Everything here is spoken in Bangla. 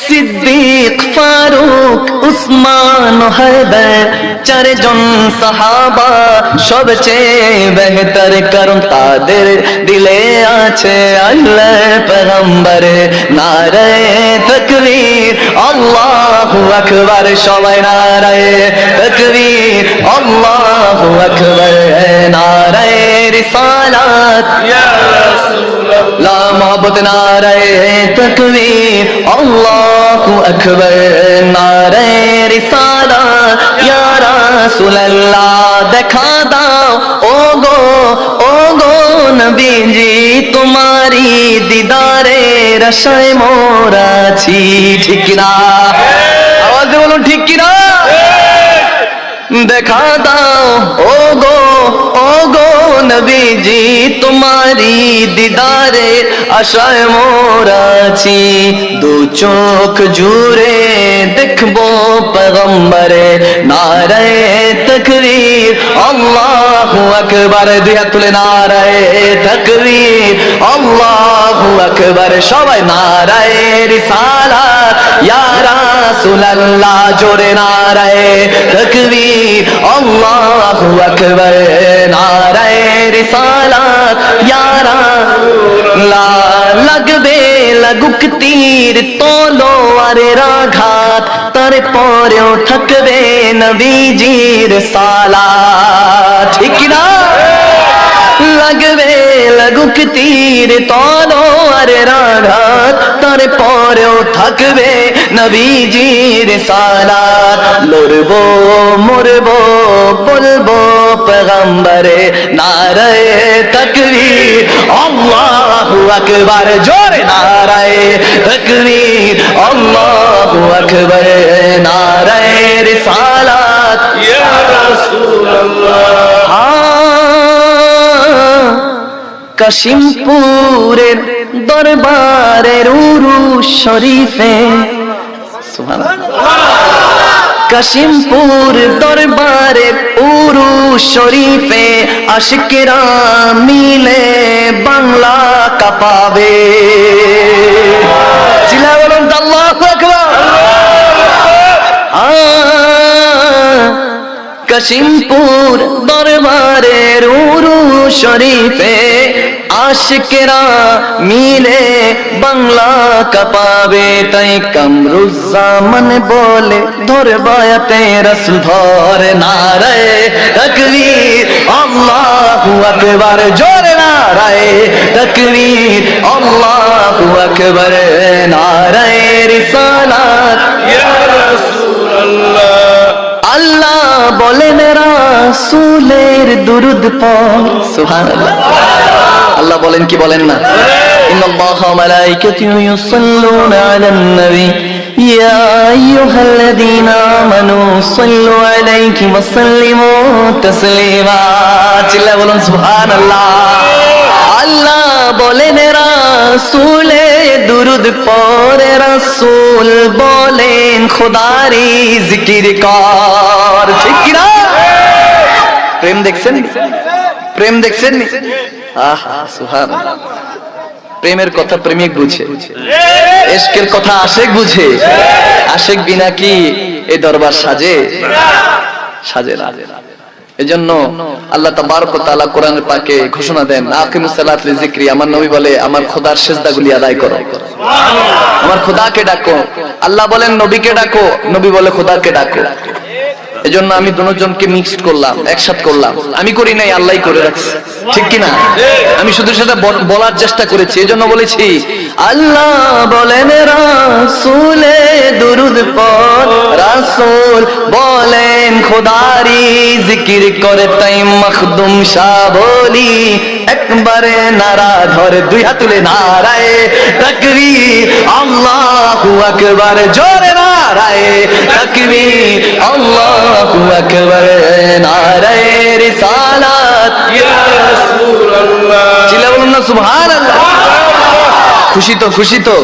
সিদ্দিক ফারুক উসমান হায়দার চারজন সাহাবা সবচেয়ে বেহতর, কারণ তাদের দিলে আছে আল্লাহর পয়গম্বর। নারে তাকবীর আল্লাহু আকবার, সবাই নারে তাকবীর আল্লাহু আকবার। নারে রিসালাত ইয়া রাসূলুল্লাহ, লা মুহাব্বত। নারে তাকবীর আল্লাহু আকবার। নারে রিসালাত ইয়া রাসূলুল্লাহ। দেখা দাও ওগো ওগো নবীজি, তোমারি দিদারের আশায় মোরা আছি। ঠিক না? আওয়াজ দিয়ে বলুন ঠিক কি না? দেখা দাও ওগো ওগো নবীজি, তোমারি দিদারের আশায় মোরা আছি। দু চোখ জুড়ে দেখবো পয়গম্বরে। নারে তাকবীর আল্লাহু আকবার, দুই হাত তুলে নারে তাকবীর আল্লাহু আকবার। সবাই নারে রিসালাত ইয়া রাসূলুল্লাহ, জোরে নারে তাকবীর আল্লাহু আকবার। নারে রিসালাত ইয়া রাসূলুল্লাহ। লাগবে লাগুক তীর তলোয়ারের আঘাত, তারপরেও থাকবে নবীজির সালাত। ঠিক না? লাগবে লাগুক তীর তলোয়ারের আঘাত, তারপরেও থাকবে নবীজির সালাত। লড়বো মরবো বলবো পয়গম্বরে। নারে তাকবীর আল্লাহু আকবার, জোরে নারে তাকবীর আল্লাহু আকবার। নারে রিসালাত ইয়া রাসূলুল্লাহ। কাশিমপুরের দরবারের উরুস শরীফে, সুবহানাল্লাহ, কাশিমপুর দরবারের উরুস শরীফে আশিকেরা মিলে বাংলা কাঁপাবে। চিল্লায়ে বলুন আল্লাহু আকবার। কাশিমপুর দরবারের উরুস শরীফে আশিকেরা মিলে বাংলা কাঁপাবে। তাই কামরুজ্জামান বলে ধরবায়াতে রাসূল ধর। নারে তাকবীর আল্লাহু আকবার, জোরে নারে তাকবীর আল্লাহু আকবার। নারে রিসালাত ইয়া রাসূলুল্লাহ। আল্লাহ বলেন রাসূলের দুরূদ পড়। সুবহানাল্লাহ। আল্লাহ বলেন কি বলেন না? ইন্নাল্লাহা ওয়া মালাইকাতুহু ইউসাল্লুনা আলান নবী ইয়া আইয়ুহাল্লাযীনা আমানু সাল্লু আলাইহি ওয়া সাল্লিমু তাসলিমা। চিল্লায়ে বলুন সুবহানাল্লাহ। আল্লাহ বলেন রাসূলে দুরূদ পড়ে, রাসূল বলেন খোদারি জিকির কর। ঠিক কি না? প্রেম দেখছেন? প্রেম দেখছেন? আহা সুবহানাল্লাহ। প্রেমের কথা প্রেমিক বুঝে, ইশকের কথা আশিক বুঝে। আশিক বিনা কি এই দরবার সাজে? সাজে না। এজন্য আল্লাহ তাবারক ওয়া তাআলা কোরআনের পাকে ঘোষণা দেন, আকিমুস সালাত লিযিকরি। আমার নবী বলে আমার খোদার সিজদাগুলি আদায় করো, আমার খোদাকে ডাকো। আল্লাহ বলেন নবীকে ডাকো, নবী বলে খোদাকে ডাকো। এজন্য আমি দুজনকে মিক্সড করলাম, একসাথে করলাম। আমি করি নাই, আল্লাহই করে রাখছে। ঠিক কি না? আমি শুধু সেটা বলার চেষ্টা করেছি। এজন্য বলেছি আল্লাহ বলেন রাসূলে দুরূদ পড়, রাসূল বলেন খোদারি জিকির করে। তাই মখদুম শাহ বলি একবারে নারা ধরে, দুই হাত তুলে নারায়ে তাকবীর আল্লাহু আকবার, জোরে নারায়ে তাকবীর আল্লাহু আকবার। নারায়ে রিসালাত ইয়া রাসূলুল্লাহ। চিল্লায়ে বলুন না সুবহানাল্লাহ। খুশি তো? খুশি তো?